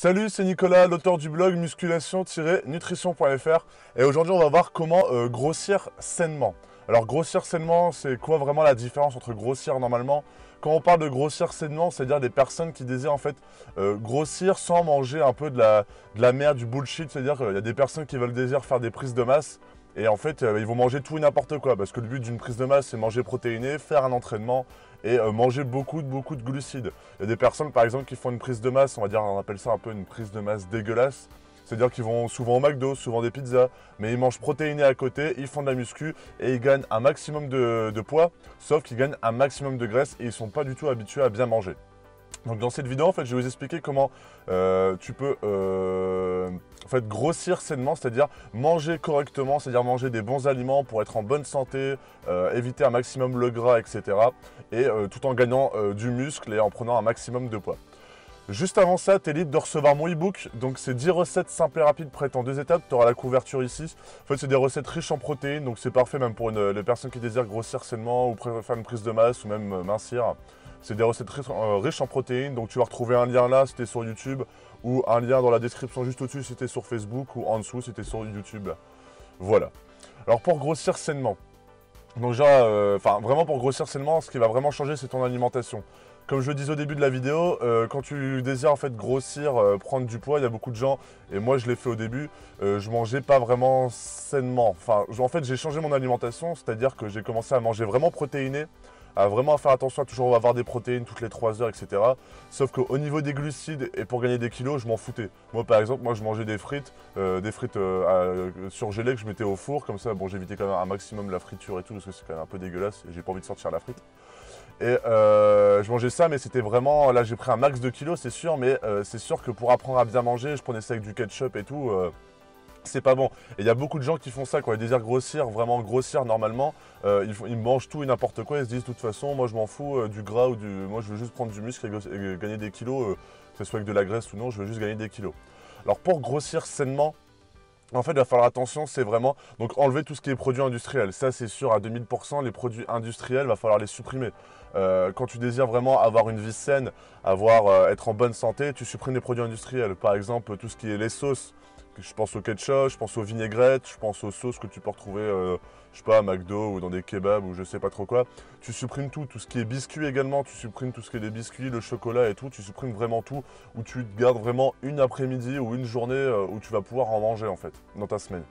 Salut, c'est Nicolas, l'auteur du blog musculation-nutrition.fr et aujourd'hui on va voir comment grossir sainement. Alors grossir sainement, c'est quoi vraiment la différence entre grossir normalement? Quand on parle de grossir sainement, c'est-à-dire des personnes qui désirent en fait grossir sans manger un peu de la merde, du bullshit, c'est-à-dire qu'il y a des personnes qui veulent désirer faire des prises de masse et en fait ils vont manger tout et n'importe quoi parce que le but d'une prise de masse c'est manger protéiné, faire un entraînement et manger beaucoup de glucides. Il y a des personnes par exemple qui font une prise de masse, on va dire, on appelle ça un peu une prise de masse dégueulasse. C'est-à-dire qu'ils vont souvent au McDo, souvent des pizzas, mais ils mangent protéiné à côté, ils font de la muscu et ils gagnent un maximum de poids, sauf qu'ils gagnent un maximum de graisse et ils ne sont pas du tout habitués à bien manger. Donc dans cette vidéo, en fait, je vais vous expliquer comment tu peux en fait, grossir sainement, c'est-à-dire manger correctement, c'est-à-dire manger des bons aliments pour être en bonne santé, éviter un maximum le gras, etc. Et tout en gagnant du muscle et en prenant un maximum de poids. Juste avant ça, tu es libre de recevoir mon e-book. Donc, c'est 10 recettes simples et rapides prêtes en 2 étapes. Tu auras la couverture ici. En fait, c'est des recettes riches en protéines. Donc, c'est parfait même pour les personnes qui désirent grossir sainement ou faire une prise de masse ou même mincir. C'est des recettes riches en protéines. Donc, tu vas retrouver un lien là si tu es sur YouTube ou un lien dans la description juste au-dessus si tu es sur Facebook ou en dessous si tu es sur YouTube. Voilà. Alors, pour grossir sainement. Donc, vraiment pour grossir sainement, ce qui va vraiment changer, c'est ton alimentation. Comme je le disais au début de la vidéo, quand tu désires en fait grossir, prendre du poids, il y a beaucoup de gens, et moi je l'ai fait au début, je mangeais pas vraiment sainement. Enfin, en fait j'ai changé mon alimentation, c'est-à-dire que j'ai commencé à manger vraiment protéiné, à vraiment faire attention à toujours avoir des protéines toutes les 3 heures, etc. Sauf qu'au niveau des glucides et pour gagner des kilos, je m'en foutais. Moi par exemple, je mangeais des frites surgelées que je mettais au four, comme ça, bon j'évitais quand même un maximum la friture et tout, parce que c'est quand même un peu dégueulasse, et j'ai pas envie de sortir la frite. Et je mangeais ça, mais c'était vraiment, là j'ai pris un max de kilos, c'est sûr, mais c'est sûr que pour apprendre à bien manger, je prenais ça avec du ketchup et tout, c'est pas bon. Et il y a beaucoup de gens qui font ça, quand ils désirent grossir, vraiment grossir normalement, ils mangent tout et n'importe quoi, ils se disent de toute façon, moi je m'en fous du gras ou moi je veux juste prendre du muscle et gagner des kilos, que ce soit avec de la graisse ou non, je veux juste gagner des kilos. Alors pour grossir sainement, en fait, il va falloir attention, c'est vraiment donc enlever tout ce qui est produits industriels. Ça, c'est sûr à 2000%, les produits industriels, il va falloir les supprimer. Quand tu désires vraiment avoir une vie saine, être en bonne santé, tu supprimes les produits industriels. Par exemple, tout ce qui est les sauces. Je pense au ketchup, je pense aux vinaigrettes, je pense aux sauces que tu peux retrouver, je sais pas, à McDo ou dans des kebabs ou je sais pas trop quoi. Tu supprimes tout ce qui est biscuits également, tu supprimes tout ce qui est des biscuits, le chocolat et tout, tu supprimes vraiment tout, où tu te gardes vraiment une après-midi ou une journée où tu vas pouvoir en manger en fait, dans ta semaine.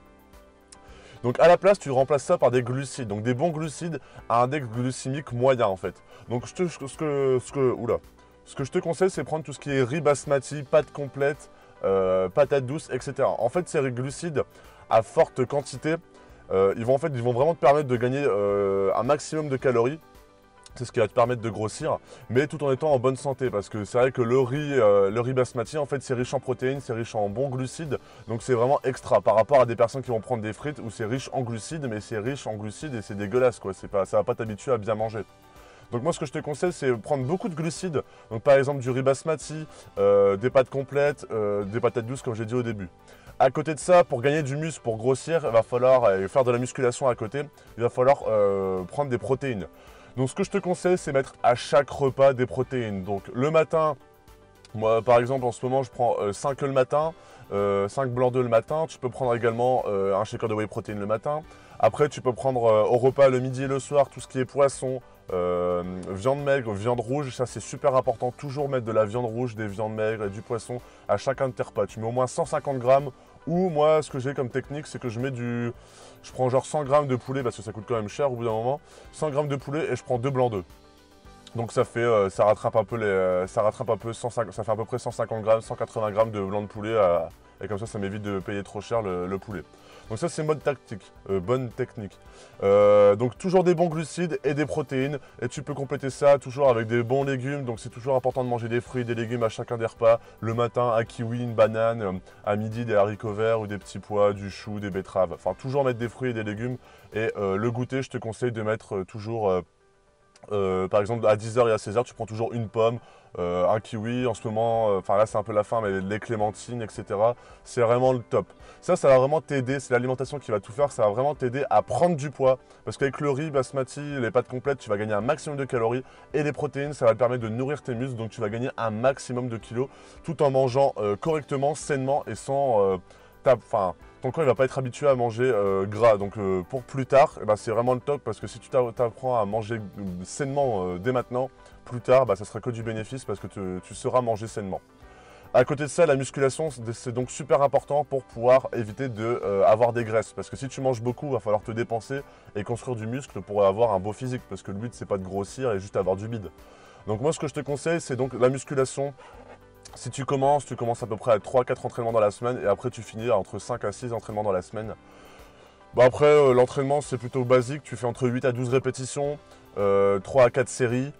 Donc à la place, tu remplaces ça par des glucides, donc des bons glucides à index glycémique moyen en fait. Donc ce que je te conseille, c'est prendre tout ce qui est riz basmati, pâte complète, patates douces, etc. En fait, ces glucides à forte quantité, ils vont vraiment te permettre de gagner un maximum de calories. C'est ce qui va te permettre de grossir, mais tout en étant en bonne santé. Parce que c'est vrai que le riz basmati, en fait, c'est riche en protéines, c'est riche en bons glucides. Donc c'est vraiment extra par rapport à des personnes qui vont prendre des frites où c'est riche en glucides, mais c'est riche en glucides et c'est dégueulasse, quoi. Ça va pas t'habituer à bien manger. Donc moi ce que je te conseille c'est prendre beaucoup de glucides, donc par exemple du riz basmati, des pâtes complètes, des patates douces comme j'ai dit au début. À côté de ça, pour gagner du muscle, pour grossir, il va falloir faire de la musculation à côté, il va falloir prendre des protéines. Donc ce que je te conseille c'est mettre à chaque repas des protéines. Donc le matin, moi par exemple en ce moment je prends 5 œufs le matin, 5 blancs d'œufs le matin, tu peux prendre également un shaker de whey protein le matin. Après tu peux prendre au repas le midi et le soir tout ce qui est poisson, viande maigre, viande rouge, ça c'est super important, toujours mettre de la viande rouge, des viandes maigres et du poisson à chacun de tes repas. Tu mets au moins 150 grammes ou moi ce que j'ai comme technique c'est que je prends genre 100 grammes de poulet parce que ça coûte quand même cher au bout d'un moment, 100 grammes de poulet et je prends 2 blancs d'œufs. Donc ça rattrape un peu ça fait à peu près 150 grammes, 180 grammes de blanc de poulet et comme ça m'évite de payer trop cher le poulet. Donc ça c'est bonne technique. Donc toujours des bons glucides et des protéines et tu peux compléter ça toujours avec des bons légumes. Donc c'est toujours important de manger des fruits et des légumes à chacun des repas. Le matin un kiwi, une banane, à midi des haricots verts ou des petits pois, du chou, des betteraves. Enfin toujours mettre des fruits et des légumes et le goûter je te conseille de mettre toujours Par exemple, à 10 h et à 16 h, tu prends toujours une pomme, un kiwi. En ce moment, enfin là, c'est un peu la fin, mais les clémentines, etc. C'est vraiment le top. Ça va vraiment t'aider. C'est l'alimentation qui va tout faire. Ça va vraiment t'aider à prendre du poids. Parce qu'avec le riz basmati, les pâtes complètes, tu vas gagner un maximum de calories. Et les protéines, ça va te permettre de nourrir tes muscles. Donc, tu vas gagner un maximum de kilos tout en mangeant correctement, sainement et sans... Enfin, ton corps ne va pas être habitué à manger gras. Donc pour plus tard, eh ben, c'est vraiment le top parce que si tu t'apprends à manger sainement dès maintenant, plus tard, bah, ça sera que du bénéfice parce que tu sauras manger sainement. À côté de ça, la musculation, c'est donc super important pour pouvoir éviter d'avoir des graisses. Parce que si tu manges beaucoup, il va falloir te dépenser et construire du muscle pour avoir un beau physique. Parce que le but, c'est pas de grossir et juste avoir du bide. Donc moi, ce que je te conseille, c'est donc la musculation. Si tu commences à peu près à 3-4 entraînements dans la semaine et après tu finis entre 5 à 6 entraînements dans la semaine. Bah après, l'entraînement c'est plutôt basique, tu fais entre 8 à 12 répétitions, 3 à 4 séries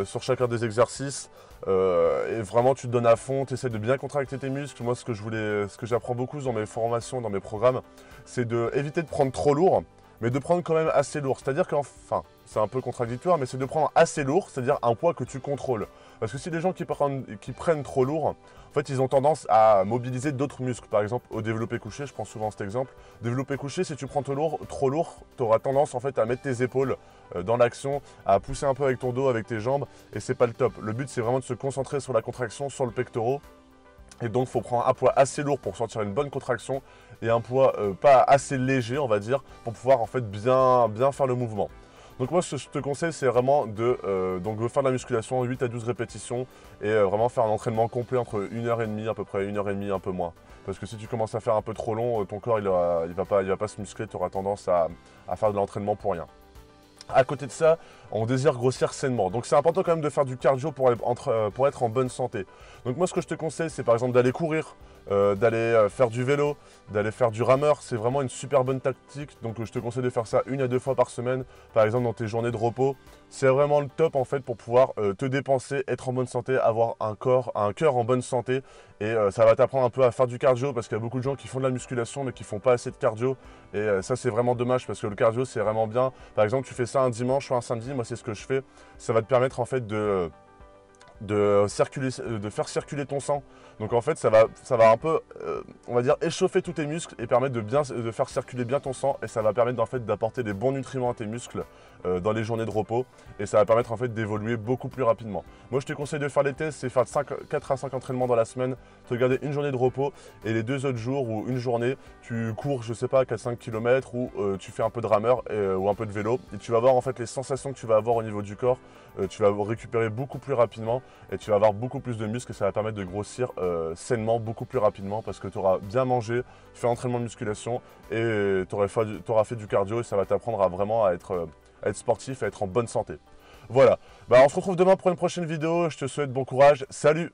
sur chacun des exercices. Et vraiment tu te donnes à fond, tu essaies de bien contracter tes muscles. Moi ce que j'apprends beaucoup dans mes formations, dans mes programmes, c'est d'éviter de prendre trop lourd, mais de prendre quand même assez lourd. C'est-à-dire qu'enfin, c'est un peu contradictoire, mais c'est de prendre assez lourd, c'est-à-dire un poids que tu contrôles. Parce que si les gens qui prennent trop lourd, en fait, ils ont tendance à mobiliser d'autres muscles. Par exemple, au développé couché, je prends souvent cet exemple. Développé couché, si tu prends trop lourd, tu auras tendance en fait à mettre tes épaules dans l'action, à pousser un peu avec ton dos, avec tes jambes, et c'est pas le top. Le but, c'est vraiment de se concentrer sur la contraction, sur le pectoral. Et donc, il faut prendre un poids assez lourd pour sortir une bonne contraction et un poids pas assez léger, on va dire, pour pouvoir en fait bien faire le mouvement. Donc moi, ce que je te conseille, c'est vraiment de faire de la musculation, 8 à 12 répétitions, et vraiment faire un entraînement complet entre 1h30 à peu près, 1h30, un peu moins. Parce que si tu commences à faire un peu trop long, ton corps, il va pas se muscler, tu auras tendance à faire de l'entraînement pour rien. À côté de ça, on désire grossir sainement. Donc c'est important quand même de faire du cardio pour être en bonne santé. Donc moi, ce que je te conseille, c'est par exemple d'aller courir, d'aller faire du vélo, d'aller faire du rameur. C'est vraiment une super bonne tactique. Donc je te conseille de faire ça 1 à 2 fois par semaine, par exemple dans tes journées de repos. C'est vraiment le top en fait pour pouvoir te dépenser, être en bonne santé, avoir un cœur en bonne santé. Et ça va t'apprendre un peu à faire du cardio parce qu'il y a beaucoup de gens qui font de la musculation mais qui font pas assez de cardio. Et ça c'est vraiment dommage parce que le cardio c'est vraiment bien. Par exemple, tu fais ça un dimanche ou un samedi, moi c'est ce que je fais. Ça va te permettre en fait de faire circuler ton sang. Donc en fait ça va un peu on va dire échauffer tous tes muscles et permettre de faire circuler bien ton sang, et ça va permettre en fait d'apporter des bons nutriments à tes muscles dans les journées de repos, et ça va permettre en fait d'évoluer beaucoup plus rapidement. Moi je te conseille de faire des tests, c'est faire 4 à 5 entraînements dans la semaine, te garder une journée de repos et les 2 autres jours ou une journée tu cours, je sais pas, 4-5 km ou tu fais un peu de rameur ou un peu de vélo, et tu vas voir en fait les sensations que tu vas avoir au niveau du corps. Tu vas récupérer beaucoup plus rapidement et tu vas avoir beaucoup plus de muscles, et ça va permettre de grossir sainement beaucoup plus rapidement parce que tu auras bien mangé, fait entraînement de musculation et tu auras fait du cardio, et ça va t'apprendre à vraiment à être sportif, à être en bonne santé. Voilà, bah, on se retrouve demain pour une prochaine vidéo, je te souhaite bon courage, salut!